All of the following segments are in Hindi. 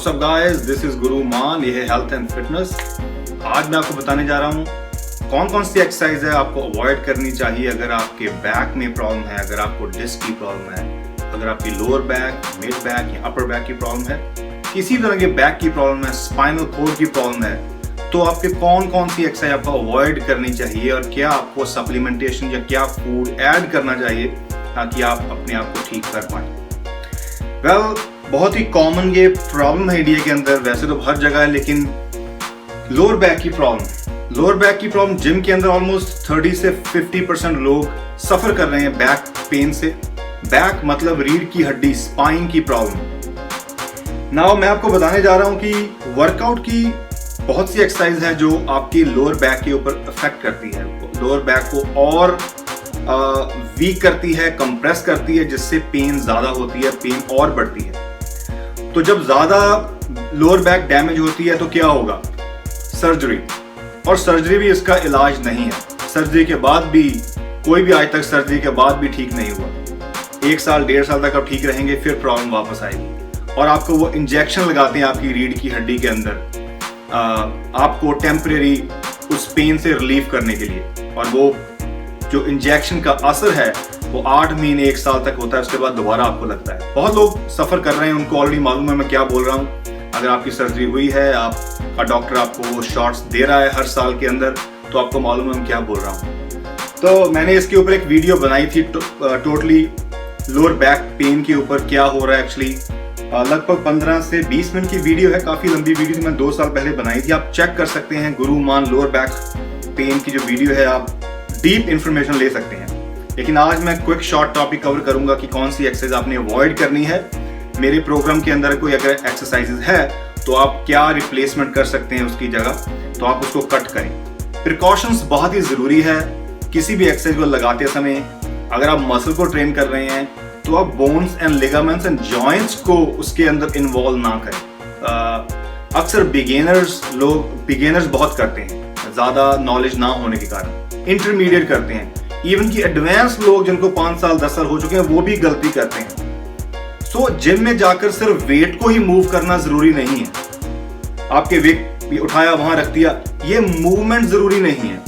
What's up guys, this is गुरु मान। ये है हेल्थ एंड फिटनेस। आज मैं आपको बताने जा रहा हूँ कौन कौन सी एक्सरसाइज है आपको अवॉइड करनी चाहिए अगर आपके बैक में प्रॉब्लम है, अगर आपको डिस्क की प्रॉब्लम है, अगर आपकी लोअर बैक, मिड बैक या अपर बैक की प्रॉब्लम है, किसी तरह के बैक की प्रॉब्लम है, स्पाइनल कोर्ड की प्रॉब्लम है, तो आपके कौन कौन सी एक्सरसाइज आपको अवॉइड करनी चाहिए और क्या आपको सप्लीमेंटेशन या क्या फूड ऐड करना चाहिए ताकि आप अपने आप को ठीक कर पाएं। बहुत ही कॉमन ये प्रॉब्लम है इंडिया के अंदर, वैसे तो हर जगह है, लेकिन लोअर बैक की प्रॉब्लम जिम के अंदर ऑलमोस्ट 30 से 50% लोग सफर कर रहे हैं बैक पेन से। बैक मतलब रीढ़ की हड्डी, स्पाइन की प्रॉब्लम। नाउ मैं आपको बताने जा रहा हूं कि वर्कआउट की बहुत सी एक्सरसाइज है जो आपकी लोअर बैक के ऊपर अफेक्ट करती है, लोअर बैक को और वीक करती है, कंप्रेस करती है, जिससे पेन ज्यादा होती है, पेन और बढ़ती है। तो जब ज्यादा लोअर बैक डैमेज होती है तो क्या होगा? सर्जरी। और सर्जरी भी इसका इलाज नहीं है। सर्जरी के बाद भी कोई भी आज तक सर्जरी के बाद भी ठीक नहीं हुआ। 1 साल 1.5 साल तक आप ठीक रहेंगे, फिर प्रॉब्लम वापस आएगी और आपको वो इंजेक्शन लगाते हैं आपकी रीढ़ की हड्डी के अंदर आपको टेम्परेरी उस पेन से रिलीफ करने के लिए। और वो जो इंजेक्शन का असर है वो 8 महीने 1 साल तक होता है, उसके बाद दोबारा आपको लगता है। बहुत लोग सफर कर रहे हैं, उनको ऑलरेडी मालूम है मैं क्या बोल रहा हूँ। अगर आपकी सर्जरी हुई है, आपका डॉक्टर आपको वो शॉट्स दे रहा है हर साल के अंदर, तो आपको मालूम है मैं क्या बोल रहा हूँ। तो मैंने इसके ऊपर एक वीडियो बनाई थी टोटली लोअर बैक पेन के ऊपर क्या हो रहा है एक्चुअली। लगभग 15 से 20 मिनट की वीडियो है, काफी लंबी वीडियो थी, मैं 2 साल पहले बनाई थी। आप चेक कर सकते हैं गुरु मान लोअर बैक पेन की जो वीडियो है, आप डीप इंफॉर्मेशन ले सकते हैं। लेकिन आज मैं क्विक शॉर्ट टॉपिक कवर करूंगा कि कौन सी एक्सरसाइज आपने अवॉइड करनी है। मेरे प्रोग्राम के अंदर कोई अगर एक्सरसाइजेज है तो आप क्या रिप्लेसमेंट कर सकते हैं उसकी जगह, तो आप उसको कट करें। प्रिकॉशंस बहुत ही जरूरी है किसी भी एक्सरसाइज को लगाते समय। अगर आप मसल को ट्रेन कर रहे हैं तो आप bones and ligaments and joints को उसके अंदर इन्वॉल्व ना करें। अक्सर बिगेनर्स बहुत करते हैं, ज्यादा नॉलेज ना होने के कारण। इंटरमीडिएट करते हैं, इवन कि एडवांस लोग जिनको 5 साल 10 साल हो चुके हैं वो भी गलती करते हैं। सो जिम में जाकर सिर्फ वेट को ही मूव करना जरूरी नहीं है। आपके वेट भी उठाया वहां रख दिया, ये मूवमेंट जरूरी नहीं है।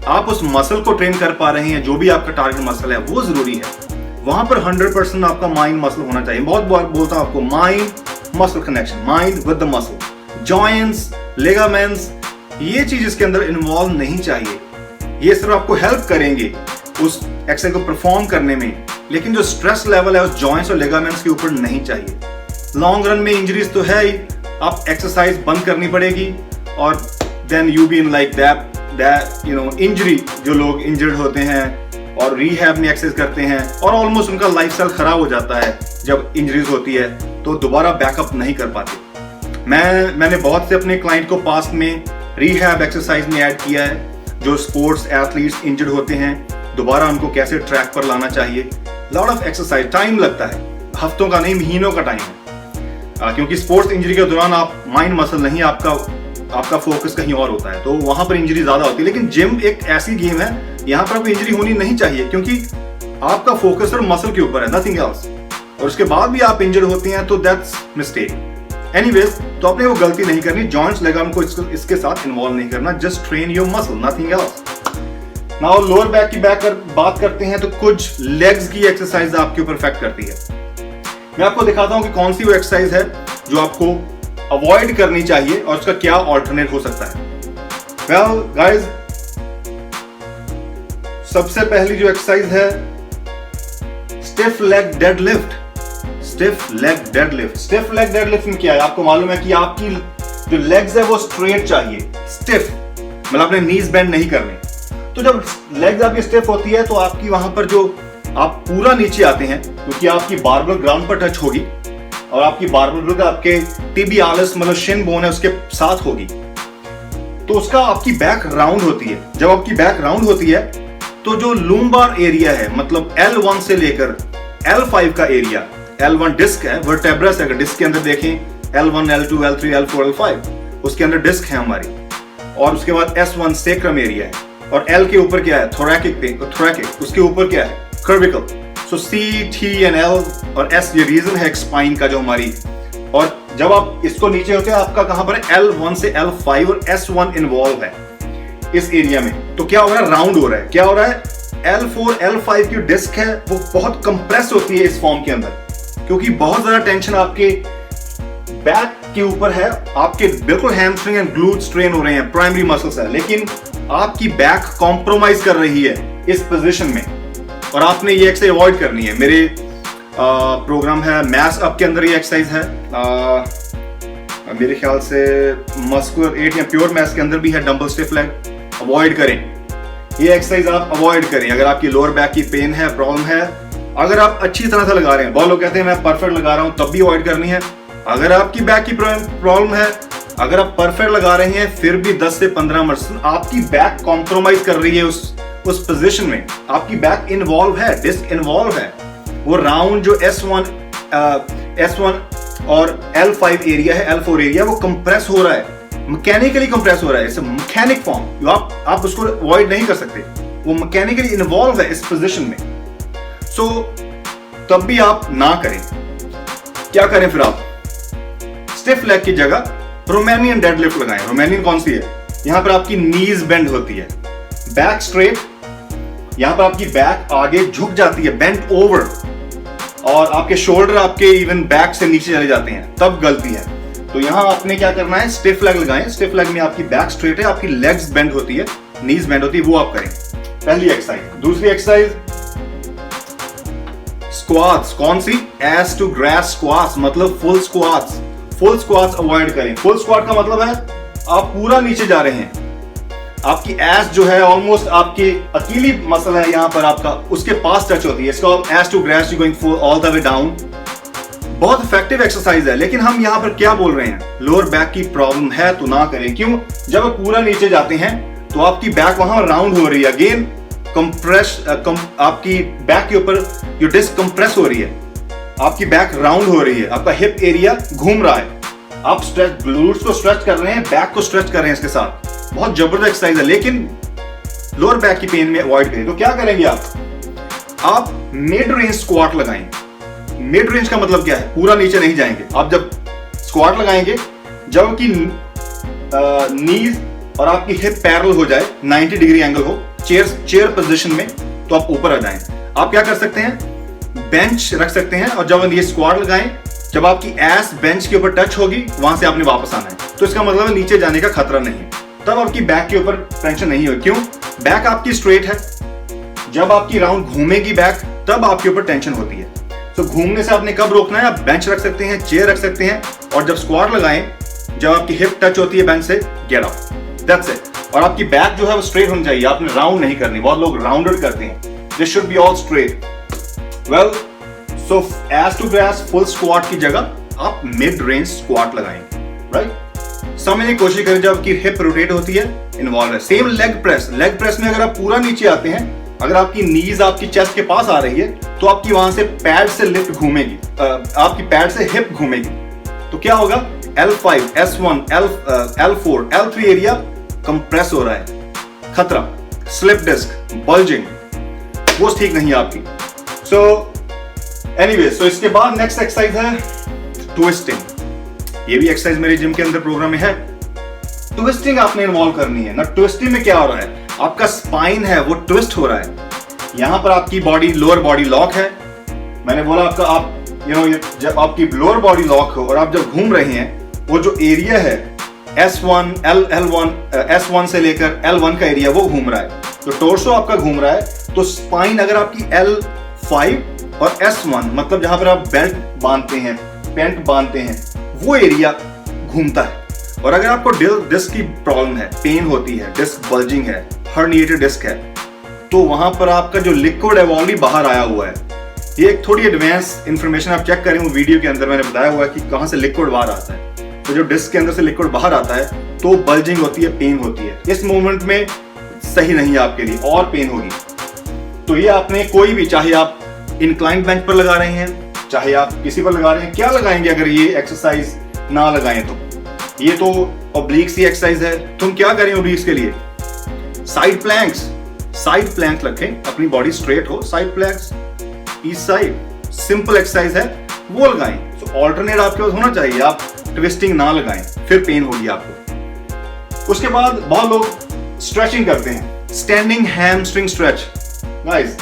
आप उस मसल को ट्रेन कर पा रहे हैं, जो भी आपका टारगेट मसल है वो जरूरी है। वहां पर 100% आपका माइंड मसल होना चाहिए। बहुत बार बोलता हूं आपको, mind muscle connection, mind with the muscle, joints, ligaments, ये चीज इसके अंदर इन्वॉल्व नहीं चाहिए। ये सिर्फ आपको हेल्प करेंगे उस एक्सरसाइज को परफॉर्म करने में, लेकिन जो स्ट्रेस लेवल है उस जॉइंट्स और लिगामेंट्स के ऊपर नहीं चाहिए। लॉन्ग रन में इंजरीज तो है ही, आप एक्सरसाइज बंद करनी पड़ेगी और then you be in like that injury. जो लोग इंजर्ड होते हैं और रिहैब में एक्सरसाइज करते हैं और ऑलमोस्ट उनका लाइफस्टाइल खराब हो जाता है जब इंजरीज होती है, तो दोबारा बैकअप नहीं कर पाते। मैंने बहुत से अपने क्लाइंट को पास्ट में रिहैब एक्सरसाइज में ऐड किया है। जो स्पोर्ट्स एथलीट्स इंजर्ड होते हैं, दोबारा उनको कैसे ट्रैक पर लाना चाहिए। लॉट ऑफ एक्सरसाइज, टाइम लगता है, हफ्तों का नहीं महीनों का टाइम है, क्योंकि स्पोर्ट्स इंजरी के दौरान आप माइंड मसल नहीं, आपका फोकस कहीं और होता है, तो वहां पर इंजरी ज्यादा होती है। लेकिन जिम एक ऐसी गेम है, यहाँ पर आपको इंजरी होनी नहीं चाहिए, क्योंकि आपका फोकस सिर्फ मसल के ऊपर है, नथिंग एल्स। और उसके बाद भी आप इंजर्ड होते हैं तो दैट्स मिस्टेक। एनीवेज, तो आपने वो गलती नहीं करनी। जॉइंट्स लिगामेंट को इसके साथ इन्वॉल्व नहीं करना, just train your muscle, nothing else. Now lower back की बात करते हैं तो कुछ लेग्स की एक्सरसाइज आपके ऊपर इफेक्ट करती है। मैं आपको दिखाता हूं कि कौन सी वो एक्सरसाइज है जो आपको अवॉइड करनी चाहिए और उसका क्या ऑल्टरनेट हो सकता है। वेल गाइस, सबसे पहली जो एक्सरसाइज है stiff leg deadlift. Stiff leg deadlift में क्या है? आपको मालूम है कि आपकी जो लेग्स है वो स्ट्रेट चाहिए, स्टिफ, मतलब आपने नीज बेंड नहीं करने। तो जब लेग्स आपकी स्टिफ होती है तो आपकी वहां पर जो आप पूरा नीचे आते हैं, क्योंकि आपकी बार्बल ग्राउंड पर टच होगी और आपकी बार्बल आपके टिबियालिस मतलब शिन बोन है उसके साथ होगी, तो उसका आपकी बैक राउंड होती है। जब आपकी बैक राउंड होती है तो जो लूम्बार एरिया है, मतलब L1 से लेकर L5 का एरिया, L1 डिस्क है, वर्टेब्रस है, डिस्क के अंदर देखें L1, L2, L3, L4, L5, उसके अंदर डिस्क है हमारी। और उसके बाद S1 सेक्रम एरिया है, और L के ऊपर क्या है? थोरैकिक, उसके ऊपर क्या है? कर्विकल। सो C, T एंड L और S ये रीजन है स्पाइन का जो हमारी, और जब आप इसको नीचे होते हैं आपका कहां पर है L1 से L5 और S1 इन्वॉल्व है इस एरिया में। तो क्या हो रहा है, राउंड हो रहा है। क्या हो रहा है, L4 L5 की डिस्क है वो बहुत कंप्रेस होती है इस फॉर्म के अंदर, क्योंकि बहुत ज्यादा टेंशन आपके बैक के ऊपर है, आपके बिल्कुल हैमस्ट्रिंग एंड ग्लूट स्ट्रेन हो रहे हैं, प्राइमरी मसल्स है, लेकिन आपकी बैक कॉम्प्रोमाइज कर रही है इस पोजीशन में और आपने ये एक्सरसाइज अवॉइड करनी है। मेरे प्रोग्राम है मैस अप के अंदर ये एक्सरसाइज है, मेरे ख्याल से मस्कुलर 8 या प्योर मैस के अंदर भी है, डंबल स्टिफ लेग। अवॉइड करें ये एक्सरसाइज, आप अवॉइड करें अगर आपकी लोअर बैक की पेन है, प्रॉब्लम है। अगर आप अच्छी तरह से लगा रहे हैं, बहुत लोग कहते हैं मैं परफेक्ट लगा रहा हूं, तब भी अवॉइड करनी है। अगर आपकी बैक की प्रॉब्लम है, अगर आप परफेक्ट लगा रहे हैं, फिर भी 10 से 15% आपकी बैक कॉम्प्रोमाइज कर रही है उस पोजीशन में, आपकी बैक इन्वॉल्व है, डिस्क इन्वॉल्व है, वो राउंड जो S1 और L5 एरिया है, L4 एरिया, वो कंप्रेस हो रहा है, मैकेनिकली कंप्रेस हो रहा है। इट्स अ मैकेनिक फॉर्म, आप उसको अवॉइड नहीं कर सकते, वो मैकेनिकली इन्वॉल्व है इस पोजीशन में। सो तब भी आप ना करें। क्या करें फिर आप, स्टिफ लेग की जगह रोमानियन डेडलिफ्ट लगाएं। रोमानियन कौन सी है, यहां पर आपकी नीज बेंड होती है, बैक स्ट्रेट, यहां पर आपकी बैक आगे झुक जाती है, बेंट ओवर, और आपके शोल्डर आपके इवन बैक से नीचे चले जाते हैं, तब गलती है। तो यहां आपने क्या करना है, स्टिफ लेग लगाएं। स्टिफ लेग में आपकी बैक स्ट्रेट है, आपकी लेग्स बेंड होती है, नीज बेंड होती है, वो आप करें। पहली एक्सरसाइज। दूसरी एक्सरसाइज स्क्वाट्स। कौन सी, एस टू ग्रास स्क्वाट्स, मतलब full squats. Full squats avoid करें। फुल स्क्वाट का मतलब है आप पूरा नीचे जा रहे हैं, आपकी एस जो है ऑलमोस्ट आपकी अकीली मसल है यहां पर आपका, उसके पास टच होती है, इसको ass to grass you going full all the way down. बहुत इफेक्टिव एक्सरसाइज है, लेकिन हम यहां पर क्या बोल रहे हैं, लोअर बैक की प्रॉब्लम है तो ना करें। क्यों, जब आप पूरा नीचे जाते हैं तो आपकी बैक वहां राउंड हो रही है, अगेन कंप्रेस, आपकी बैक के ऊपर जो डिस्क कंप्रेस हो रही है, आपकी बैक राउंड हो रही है, आपका हिप एरिया घूम रहा है, आप स्ट्रेच, ग्लूट्स को स्ट्रेच कर रहे हैं, बैक को स्ट्रेच कर रहे हैं इसके साथ। बहुत जबरदस्त एक्सरसाइज है, लेकिन लोअर बैक की पेन में अवॉइड करें। तो क्या करेंगे आप मिड रेंज स्क्वाट लगाएं। मिड रेंज का मतलब क्या है, पूरा नीचे नहीं जाएंगे। आप जब स्क्वाट लगाएंगे, जब की नीज और आपकी हिप पैरेलल हो जाए, 90 डिग्री एंगल हो, चेयर पोजीशन में, तो आप ऊपर आ जाएं। आप क्या कर सकते हैं, बेंच रख सकते हैं, और जब ये स्क्वाट लगाएं, जब आपकी एस बेंच के ऊपर टच होगी, वहां से आपने वापस आना है, तो इसका मतलब है नीचे जाने का खतरा नहीं है, तब आपकी बैक के ऊपर टेंशन नहीं होगी। क्यों, बैक आपकी स्ट्रेट है, जब आपकी राउंड घूमेगी बैक, तब आपके ऊपर टेंशन होती है। तो घूमने से आपने कब रोकना है, आप बेंच रख सकते हैं, चेयर रख सकते हैं, और जब स्क्वाट लगाएं, जब आपकी हिप टच होती है बेंच से, गेट अप, दैट्स इट। और आपकी बैक जो है वो स्ट्रेट होनी चाहिए, आपने राउंड नहीं करनी। बहुत लोग राउंडेड करते हैं, this should be all straight. Well, so ass to grass full squat की जगह आप मिड रेंज स्क्वाट लगाएंगे, राइट। समझने की कोशिश करें, जब आपकी हिप रोटेट होती है, इन्वॉल्व है। सेम लेग प्रेस में अगर आप पूरा नीचे आते हैं, अगर आपकी नीज आपकी चेस्ट के पास आ रही है, तो आपकी वहां से पैड से लिफ्ट घूमेगी, आपकी पैड से हिप घूमेगी, तो क्या होगा, L5, S1, L4, L3 area compress हो रहा है, खतरा, स्लिप डिस्क, बल्जिंग, वो ठीक नहीं है आपकी। सो एनीवे, सो इसके बाद नेक्स्ट एक्सरसाइज है ट्विस्टिंग। ये भी एक्सरसाइज मेरे जिम के अंदर प्रोग्राम में है। ट्विस्टिंग आपने इन्वॉल्व करनी है ना। ट्विस्टिंग में क्या हो रहा है, आपका स्पाइन है वो ट्विस्ट हो रहा है, यहां पर आपकी बॉडी, लोअर बॉडी लॉक है। मैंने बोला आपका, आप जब आपकी लोअर बॉडी लॉक हो और आप जब घूम रहे हैं, वो जो एरिया है S1, S1 से लेकर L1 का एरिया वो घूम रहा है, तो टोर्सो आपका घूम रहा है। तो स्पाइन अगर आपकी L5 और S1, मतलब जहां पर आप बेल्ट बांधते हैं, पेंट बांधते हैं, वो एरिया घूमता है। और अगर आपको डिस्क की प्रॉब्लम है, पेन होती है, डिस्क बल्जिंग है, हर्निएटेड डिस्क है, तो वहां पर आपका जो लिक्विड है वो ऑलरेडी बाहर आया हुआ है। ये एक थोड़ी एडवांस इंफॉर्मेशन आप चेक करें, वो वीडियो के अंदर मैंने बताया हुआ है कि कहां से लिक्विड बाहर आता है। तो जो डिस्क के अंदर से लिक्विड बाहर आता है, तो बल्जिंग होती है, पेन होती है। इस मोमेंट में सही नहीं है आपके लिए, और पेन होगी। तो ये आपने कोई भी, चाहे आप इंक्लाइंड बेंच पर लगा रहे हैं, चाहे आप किसी पर लगा रहे हैं, क्या लगाएंगे अगर ये एक्सरसाइज ना लगाएं तो? ये तो ऑब्लिक्स की एक्सरसाइज है। तुम क्या करें ऑब्लिक्स के लिए, साइड प्लैंक्स रखें, अपनी बॉडी स्ट्रेट हो, side planks, east side, simple exercise है, वो लगाएं। तो ऑल्टरनेट आपके पास होना चाहिए। आप ट्विस्टिंग ना लगाएं, फिर पेन होगी आपको। उसके बाद बहुत लोग स्ट्रेचिंग करते हैं, स्टैंडिंग हैमस्ट्रिंग स्ट्रेच। गाइस,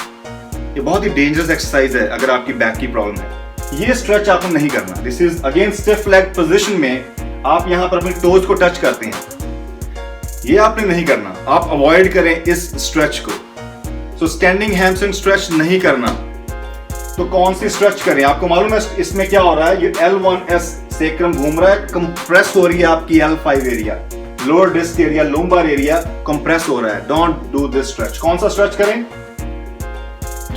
ये बहुत ही डेंजरस एक्सरसाइज है अगर आपकी बैक की प्रॉब्लम है। ये स्ट्रेच आपको नहीं करना। This is again stiff leg position में आप यहां पर अपने टोज को टच करते हैं, ये आपने नहीं करना। आप अवॉइड करें इस स्ट्रेच को। सो स्टैंडिंग हैमस्ट्रिंग स्ट्रेच नहीं करना। तो कौन सी स्ट्रेच करें? आपको मालूम है इसमें क्या हो रहा है? ये L1S सेक्रम घूम रहा है, कंप्रेस हो रही है आपकी L5 area, lower disc area, lumbar area compress हो रहा है। Don't do this stretch. कौन सा स्ट्रेच करें?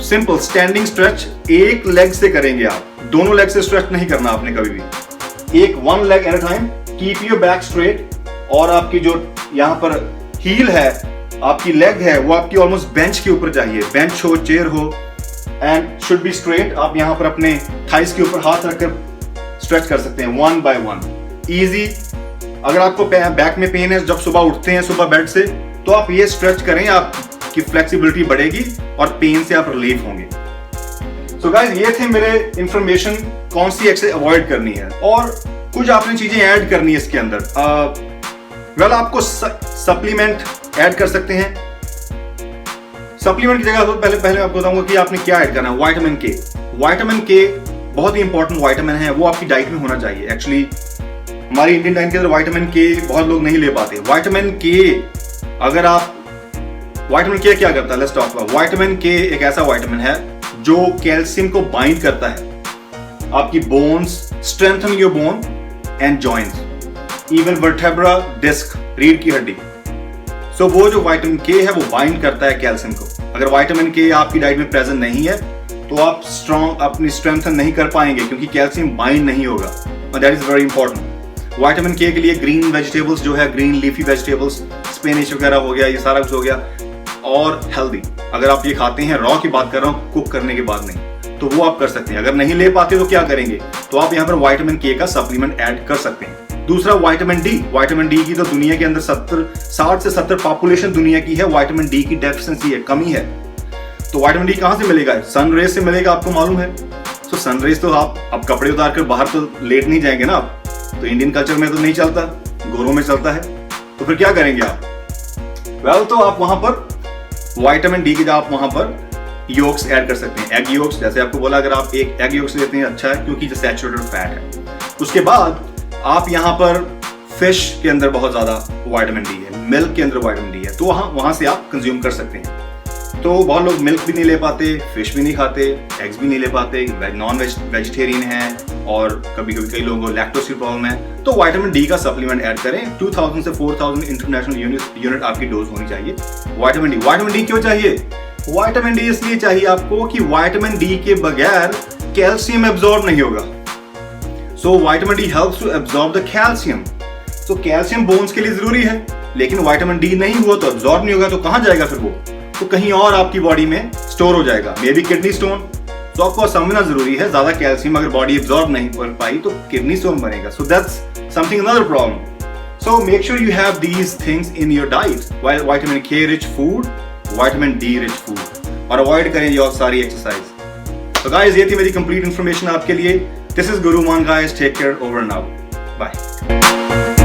सिंपल स्टैंडिंग स्ट्रेच एक लेग से करेंगे आप, दोनों लेग से स्ट्रेच नहीं करना आपने कभी भी। एक one leg at a time, keep your back straight, और आपकी जो यहां पर हील है, आपकी लेग है, वो आपकी ऑलमोस्ट बेंच के ऊपर चाहिए। बेंच हो, चेयर हो, एंड शुड बी स्ट्रेट। आप यहां पर अपने थाइस के ऊपर हाथ रखकर स्ट्रेच कर सकते हैं वन बाय वन, इजी। अगर आपको बैक में पेन है जब सुबह उठते हैं सुबह बेड से, तो आप ये स्ट्रेच करें, आपकी फ्लेक्सिबिलिटी बढ़ेगी और पेन से आप रिलीफ होंगे। सो गाइस, ये थे मेरे इंफॉर्मेशन कौन सी एक्सरसाइज अवॉइड करनी है, और कुछ आपने चीजें ऐड करनी है इसके अंदर। वेल, आपको सप्लीमेंट ऐड कर सकते हैं। सप्लीमेंट की जगह तो पहले आपको बताऊंगा कि आपने क्या ऐड करना है। विटामिन के। विटामिन के बहुत ही इंपॉर्टेंट विटामिन है, वो आपकी डाइट में होना चाहिए। एक्चुअली हमारी इंडियन डाइट के अंदर विटामिन के बहुत लोग नहीं ले पाते। विटामिन के, अगर आप विटामिन के क्या करता है, लेट्स टॉक अबाउट। विटामिन के एक ऐसा विटामिन है जो कैल्शियम को बाइंड करता है आपकी bones, strengthen your bone and joints, even vertebra, disc, रीढ़ की हड्डी। सो वो जो विटामिन के है वो बाइंड करता है कैल्शियम को। अगर विटामिन के आपकी डाइट में प्रेजेंट नहीं है तो आप अपनी स्ट्रेंथन नहीं कर पाएंगे, क्योंकि कैल्शियम बाइंड नहीं होगा, और that is very important. Vitamin के लिए ग्रीन वेजिटेबल्स जो है, ग्रीन लीफी वेजिटेबल्स, स्पिनच वगैरह हो गया, ये सारा कुछ हो गया, और हेल्दी। अगर आप ये खाते हैं, रॉ की बात कर रहा हूँ, कुक करने के बाद नहीं, तो वो आप कर सकते हैं। अगर नहीं ले पाते तो क्या करेंगे? तो आप यहाँ पर विटामिन के का सप्लीमेंट ऐड कर सकते हैं। दूसरा विटामिन डी। विटामिन डी की तो दुनिया के अंदर 60 से 70 पॉपुलेशन दुनिया की है विटामिन डी की डेफिशिएंसी है, कमी है। तो विटामिन डी कहां से मिलेगा? सन रेज से मिलेगा, आपको मालूम है। तो सन रेज तो आप कपड़े उतार कर बाहर तो लेट नहीं जाएंगे ना आप, तो इंडियन कल्चर में तो नहीं चलता, गोरों में चलता है। तो फिर क्या करेंगे आप? वेल, तो आप वहां पर विटामिन डी की जगह आप वहां पर योक्स ऐड कर सकते हैं, एग योक्स। जैसे आपको बोला, अगर आप एक एग योक्स लेते हैं अच्छा है, क्योंकि जो सैचुरेटेड फैट है। उसके बाद आप यहाँ पर फिश के अंदर बहुत ज्यादा विटामिन डी है, मिल्क के अंदर विटामिन डी है, तो वहां से आप कंज्यूम कर सकते हैं। तो बहुत लोग मिल्क भी नहीं ले पाते, फिश भी नहीं खाते, एग्स भी नहीं ले पाते, नॉन वेजिटेरियन हैं, और कभी कभी कई लोगों को लैक्टोज की प्रॉब्लम है। तो विटामिन डी का सप्लीमेंट ऐड करें। 2000 से 4000 इंटरनेशनल यूनिट आपकी डोज होनी चाहिए विटामिन डी। विटामिन डी क्यों चाहिए? विटामिन डी इसलिए चाहिए आपको कि विटामिन डी के बगैर कैल्शियम एब्जॉर्ब नहीं होगा। So vitamin D helps to absorb the calcium. तो कैल्शियम बोन्स के लिए जरूरी है, लेकिन विटामिन डी नहीं हुआ तो एब्जॉर्ब नहीं होगा, तो कहां जाएगा फिर वो? तो कहीं और आपकी बॉडी में स्टोर हो जाएगा, मे बी किडनी स्टोन। तो आपको समझना जरूरी है, ज्यादा कैल्शियम अगर बॉडी एब्जॉर्ब नहीं कर पाई तो किडनी स्टोन बनेगा। So that's something another problem. So make sure you have these things in your diet, while vitamin K rich food, vitamin D rich food, और avoid करें ये सारी exercise। So guys, ये थी मेरी complete information आपके लिए। This is Guruman guys, take care, over and out, bye।